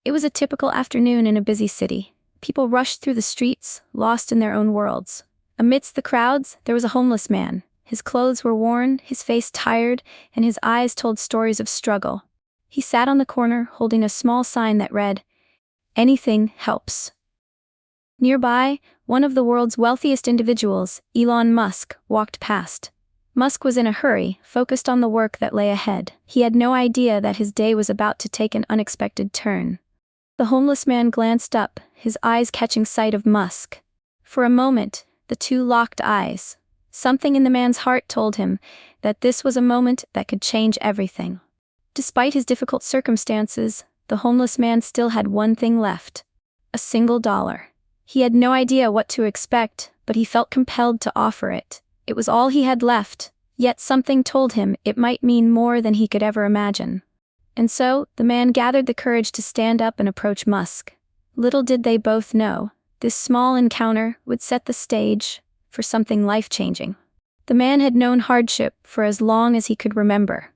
It was a typical afternoon in a busy city. People rushed through the streets, lost in their own worlds. Amidst the crowds, there was a homeless man. His clothes were worn, his face tired, and his eyes told stories of struggle. He sat on the corner, holding a small sign that read, "Anything helps." Nearby, one of the world's wealthiest individuals, Elon Musk, walked past. Musk was in a hurry, focused on the work that lay ahead. He had no idea that his day was about to take an unexpected turn. The homeless man glanced up, his eyes catching sight of Musk. For a moment, the two locked eyes. Something in the man's heart told him that this was a moment that could change everything. Despite his difficult circumstances, the homeless man still had one thing left: a single dollar. He had no idea what to expect, but he felt compelled to offer it. It was all he had left, yet something told him it might mean more than he could ever imagine. And so, the man gathered the courage to stand up and approach Musk. Little did they both know, this small encounter would set the stage for something life-changing. The man had known hardship for as long as he could remember.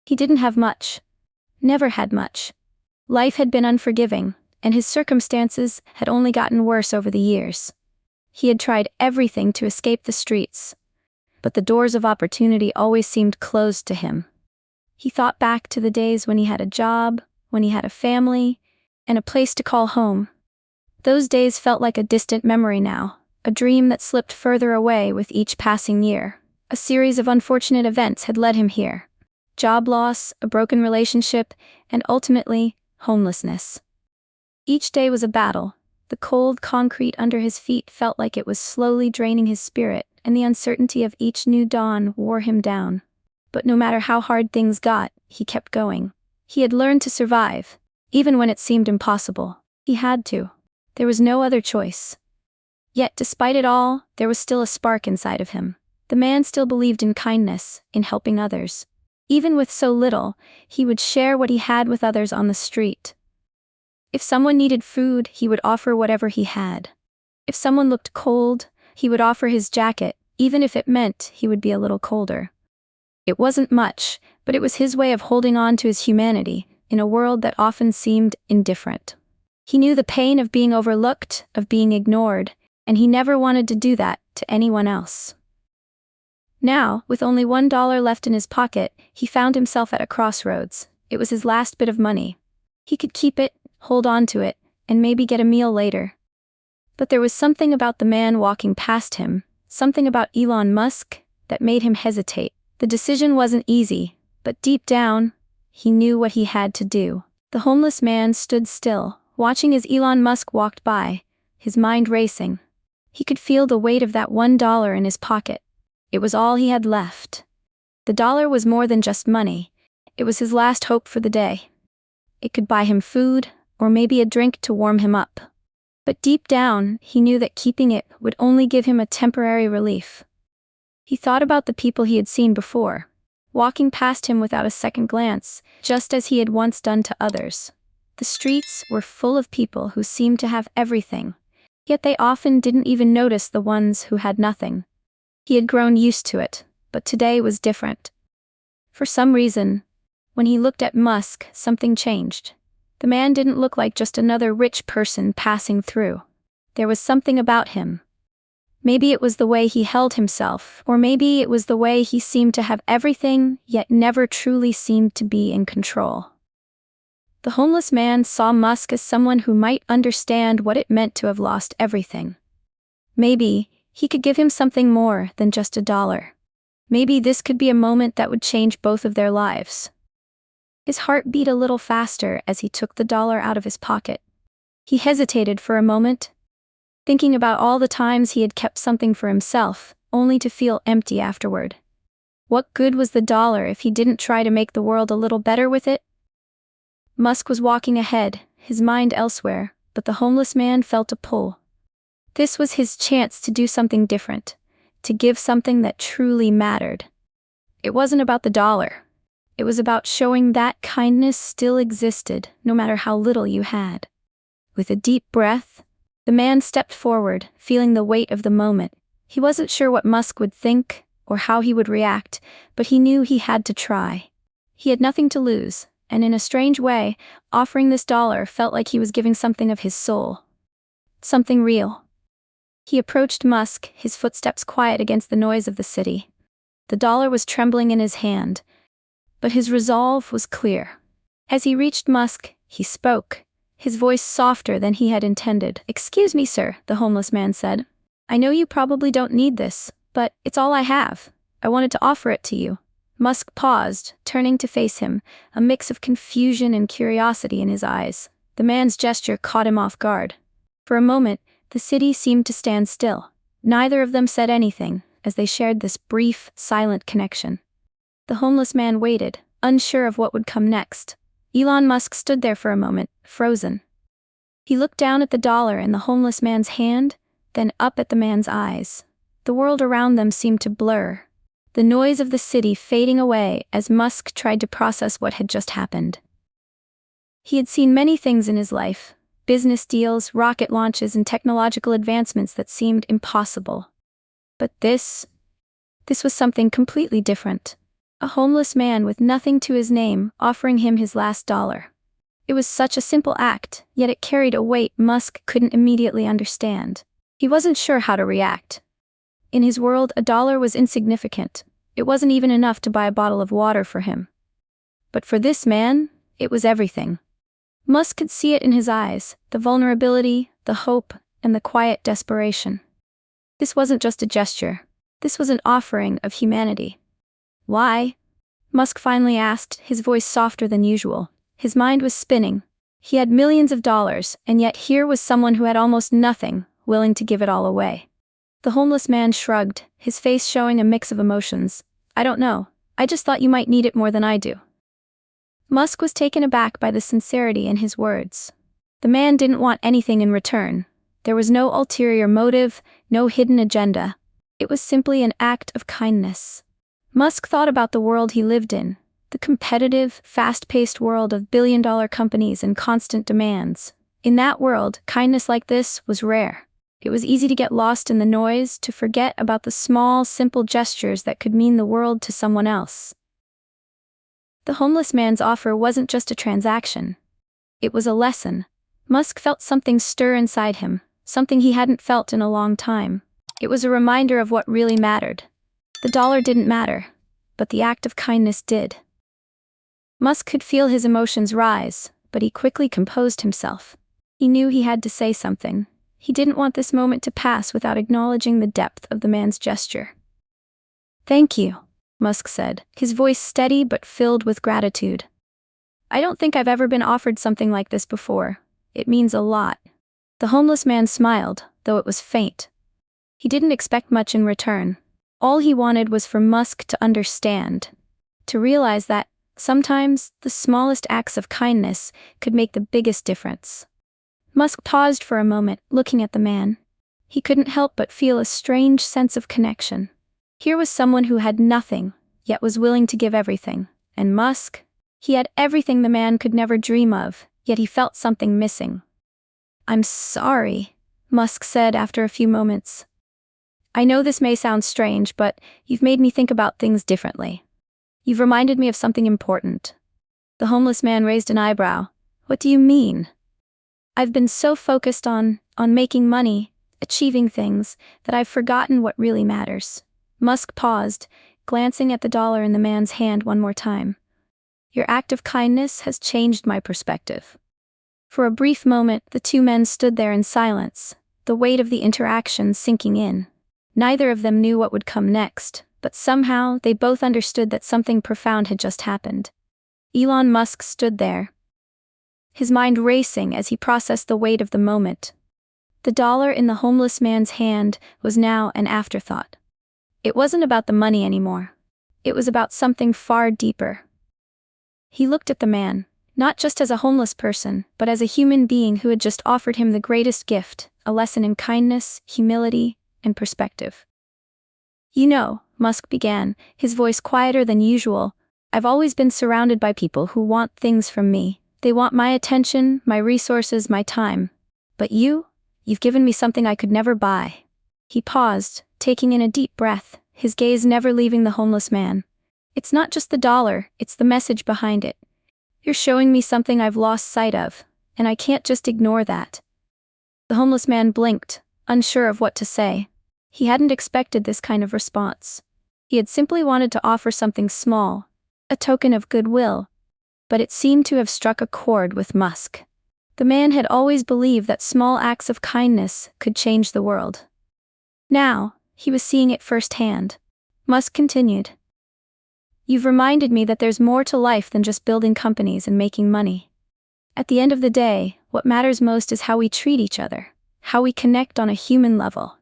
He didn't have much. Never had much. Life had been unforgiving, and his circumstances had only gotten worse over the years. He had tried everything to escape the streets, but the doors of opportunity always seemed closed to him. He thought back to the days when he had a job, when he had a family, and a place to call home. Those days felt like a distant memory now, a dream that slipped further away with each passing year. A series of unfortunate events had led him here. Job loss, a broken relationship, and ultimately, homelessness. Each day was a battle. The cold concrete under his feet felt like it was slowly draining his spirit, and the uncertainty of each new dawn wore him down. But no matter how hard things got, he kept going. He had learned to survive, even when it seemed impossible. He had to. There was no other choice. Yet despite it all, there was still a spark inside of him. The man still believed in kindness, in helping others. Even with so little, he would share what he had with others on the street. If someone needed food, he would offer whatever he had. If someone looked cold, he would offer his jacket, even if it meant he would be a little colder. It wasn't much, but it was his way of holding on to his humanity, in a world that often seemed indifferent. He knew the pain of being overlooked, of being ignored, and he never wanted to do that to anyone else. Now, with only $1 left in his pocket, he found himself at a crossroads. It was his last bit of money. He could keep it, hold on to it, and maybe get a meal later. But there was something about the man walking past him, something about Elon Musk, that made him hesitate. The decision wasn't easy, but deep down, he knew what he had to do. The homeless man stood still, watching as Elon Musk walked by, his mind racing. He could feel the weight of that $1 in his pocket. It was all he had left. The dollar was more than just money. It was his last hope for the day. It could buy him food, or maybe a drink to warm him up. But deep down, he knew that keeping it would only give him a temporary relief. He thought about the people he had seen before, walking past him without a second glance, just as he had once done to others. The streets were full of people who seemed to have everything, yet they often didn't even notice the ones who had nothing. He had grown used to it, but today was different. For some reason, when he looked at Musk, something changed. The man didn't look like just another rich person passing through. There was something about him. Maybe it was the way he held himself, or maybe it was the way he seemed to have everything, yet never truly seemed to be in control. The homeless man saw Musk as someone who might understand what it meant to have lost everything. Maybe he could give him something more than just $1. Maybe this could be a moment that would change both of their lives. His heart beat a little faster as he took the dollar out of his pocket. He hesitated for a moment, thinking about all the times he had kept something for himself, only to feel empty afterward. What good was the dollar if he didn't try to make the world a little better with it? Musk was walking ahead, his mind elsewhere, but the homeless man felt a pull. This was his chance to do something different, to give something that truly mattered. It wasn't about the dollar. It was about showing that kindness still existed, no matter how little you had. With a deep breath, the man stepped forward, feeling the weight of the moment. He wasn't sure what Musk would think, or how he would react, but he knew he had to try. He had nothing to lose, and in a strange way, offering this dollar felt like he was giving something of his soul. Something real. He approached Musk, his footsteps quiet against the noise of the city. The dollar was trembling in his hand, but his resolve was clear. As he reached Musk, he spoke, his voice softer than he had intended. "Excuse me, sir," the homeless man said. "I know you probably don't need this, but it's all I have. I wanted to offer it to you." Musk paused, turning to face him, a mix of confusion and curiosity in his eyes. The man's gesture caught him off guard. For a moment, the city seemed to stand still. Neither of them said anything, as they shared this brief, silent connection. The homeless man waited, unsure of what would come next. Elon Musk stood there for a moment, frozen. He looked down at the dollar in the homeless man's hand, then up at the man's eyes. The world around them seemed to blur, the noise of the city fading away as Musk tried to process what had just happened. He had seen many things in his life, business deals, rocket launches, and technological advancements that seemed impossible. But this was something completely different. A homeless man with nothing to his name offering him his last dollar. It was such a simple act, yet it carried a weight Musk couldn't immediately understand. He wasn't sure how to react. In his world, a dollar was insignificant. It wasn't even enough to buy a bottle of water for him. But for this man, it was everything. Musk could see it in his eyes, the vulnerability, the hope, and the quiet desperation. This wasn't just a gesture. This was an offering of humanity. "Why?" Musk finally asked, his voice softer than usual. His mind was spinning. He had millions of dollars, and yet here was someone who had almost nothing, willing to give it all away. The homeless man shrugged, his face showing a mix of emotions. "I don't know. I just thought you might need it more than I do." Musk was taken aback by the sincerity in his words. The man didn't want anything in return. There was no ulterior motive, no hidden agenda. It was simply an act of kindness. Musk thought about the world he lived in, the competitive, fast-paced world of billion-dollar companies and constant demands. In that world, kindness like this was rare. It was easy to get lost in the noise, to forget about the small, simple gestures that could mean the world to someone else. The homeless man's offer wasn't just a transaction. It was a lesson. Musk felt something stir inside him, something he hadn't felt in a long time. It was a reminder of what really mattered. The dollar didn't matter, but the act of kindness did. Musk could feel his emotions rise, but he quickly composed himself. He knew he had to say something. He didn't want this moment to pass without acknowledging the depth of the man's gesture. "Thank you," Musk said, his voice steady but filled with gratitude. "I don't think I've ever been offered something like this before. It means a lot." The homeless man smiled, though it was faint. He didn't expect much in return. All he wanted was for Musk to understand, to realize that, sometimes, the smallest acts of kindness could make the biggest difference. Musk paused for a moment, looking at the man. He couldn't help but feel a strange sense of connection. Here was someone who had nothing, yet was willing to give everything. And Musk? He had everything the man could never dream of, yet he felt something missing. "I'm sorry," Musk said after a few moments. "I know this may sound strange, but you've made me think about things differently. You've reminded me of something important." The homeless man raised an eyebrow. "What do you mean?" "I've been so focused on making money, achieving things, that I've forgotten what really matters." Musk paused, glancing at the dollar in the man's hand one more time. "Your act of kindness has changed my perspective." For a brief moment, the two men stood there in silence, the weight of the interaction sinking in. Neither of them knew what would come next, but somehow they both understood that something profound had just happened. Elon Musk stood there, his mind racing as he processed the weight of the moment. The dollar in the homeless man's hand was now an afterthought. It wasn't about the money anymore. It was about something far deeper. He looked at the man, not just as a homeless person, but as a human being who had just offered him the greatest gift, a lesson in kindness, humility, and perspective. "You know," Musk began, his voice quieter than usual, "I've always been surrounded by people who want things from me. They want my attention, my resources, my time. But you've given me something I could never buy." He paused, taking in a deep breath, his gaze never leaving the homeless man. "It's not just the dollar, it's the message behind it. You're showing me something I've lost sight of, and I can't just ignore that." The homeless man blinked, unsure of what to say. He hadn't expected this kind of response. He had simply wanted to offer something small, a token of goodwill, but it seemed to have struck a chord with Musk. The man had always believed that small acts of kindness could change the world. Now, he was seeing it firsthand. Musk continued, "You've reminded me that there's more to life than just building companies and making money. At the end of the day, what matters most is how we treat each other, how we connect on a human level.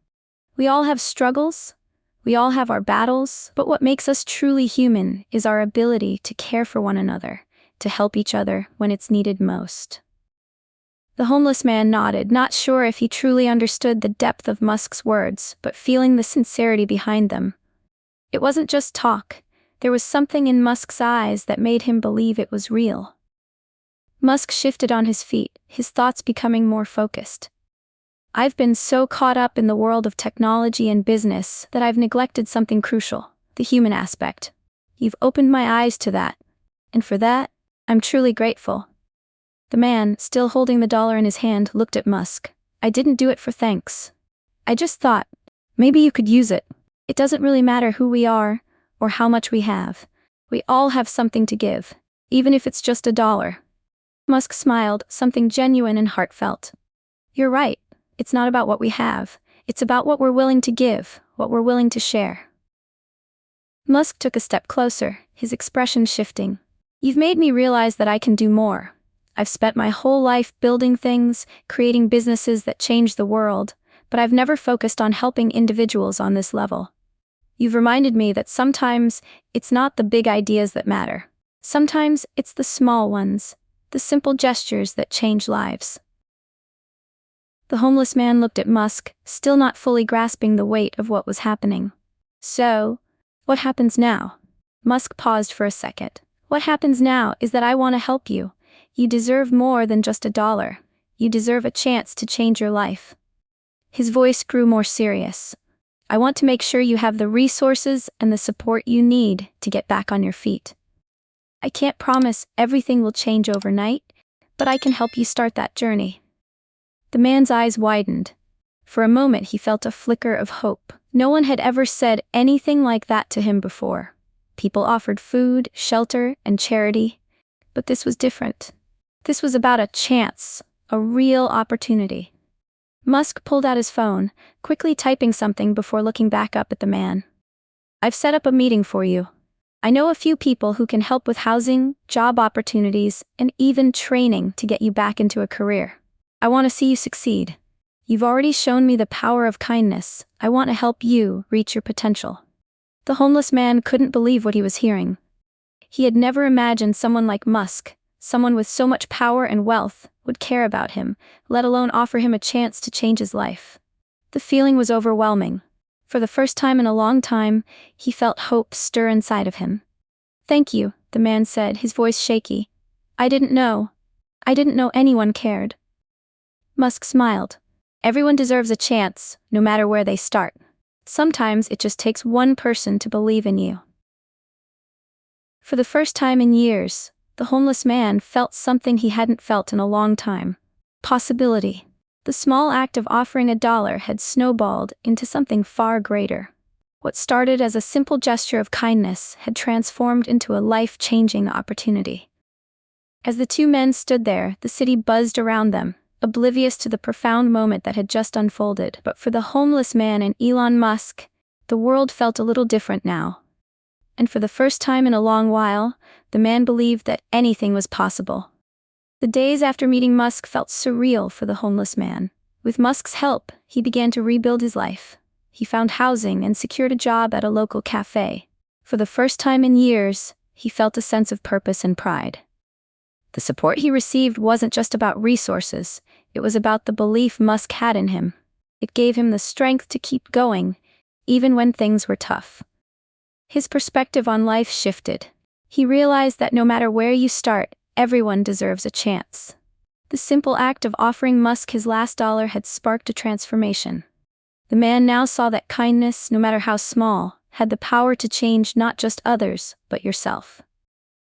We all have struggles, we all have our battles, but what makes us truly human is our ability to care for one another, to help each other when it's needed most." The homeless man nodded, not sure if he truly understood the depth of Musk's words, but feeling the sincerity behind them. It wasn't just talk, there was something in Musk's eyes that made him believe it was real. Musk shifted on his feet, his thoughts becoming more focused. "I've been so caught up in the world of technology and business that I've neglected something crucial, the human aspect. You've opened my eyes to that, and for that, I'm truly grateful." The man, still holding the dollar in his hand, looked at Musk. "I didn't do it for thanks. I just thought, maybe you could use it. It doesn't really matter who we are, or how much we have. We all have something to give, even if it's just $1. Musk smiled, something genuine and heartfelt. "You're right. It's not about what we have. It's about what we're willing to give, what we're willing to share." Musk took a step closer, his expression shifting. "You've made me realize that I can do more. I've spent my whole life building things, creating businesses that change the world, but I've never focused on helping individuals on this level. You've reminded me that sometimes it's not the big ideas that matter. Sometimes it's the small ones, the simple gestures that change lives." The homeless man looked at Musk, still not fully grasping the weight of what was happening. "So, what happens now?" Musk paused for a second. "What happens now is that I want to help you. You deserve more than just $1. You deserve a chance to change your life." His voice grew more serious. "I want to make sure you have the resources and the support you need to get back on your feet. I can't promise everything will change overnight, but I can help you start that journey." The man's eyes widened. For a moment he felt a flicker of hope. No one had ever said anything like that to him before. People offered food, shelter, and charity, but this was different. This was about a chance, a real opportunity. Musk pulled out his phone, quickly typing something before looking back up at the man. "I've set up a meeting for you. I know a few people who can help with housing, job opportunities, and even training to get you back into a career. I want to see you succeed. You've already shown me the power of kindness. I want to help you reach your potential." The homeless man couldn't believe what he was hearing. He had never imagined someone like Musk, someone with so much power and wealth, would care about him, let alone offer him a chance to change his life. The feeling was overwhelming. For the first time in a long time, he felt hope stir inside of him. "Thank you," the man said, his voice shaky. I didn't know anyone cared." Musk smiled. "Everyone deserves a chance, no matter where they start. Sometimes it just takes one person to believe in you." For the first time in years, the homeless man felt something he hadn't felt in a long time. Possibility. The small act of offering $1 had snowballed into something far greater. What started as a simple gesture of kindness had transformed into a life-changing opportunity. As the two men stood there, the city buzzed around them, oblivious to the profound moment that had just unfolded. But for the homeless man and Elon Musk, the world felt a little different now. And for the first time in a long while, the man believed that anything was possible. The days after meeting Musk felt surreal for the homeless man. With Musk's help, he began to rebuild his life. He found housing and secured a job at a local cafe. For the first time in years, he felt a sense of purpose and pride. The support he received wasn't just about resources, it was about the belief Musk had in him. It gave him the strength to keep going, even when things were tough. His perspective on life shifted. He realized that no matter where you start, everyone deserves a chance. The simple act of offering Musk his last $1 had sparked a transformation. The man now saw that kindness, no matter how small, had the power to change not just others, but yourself.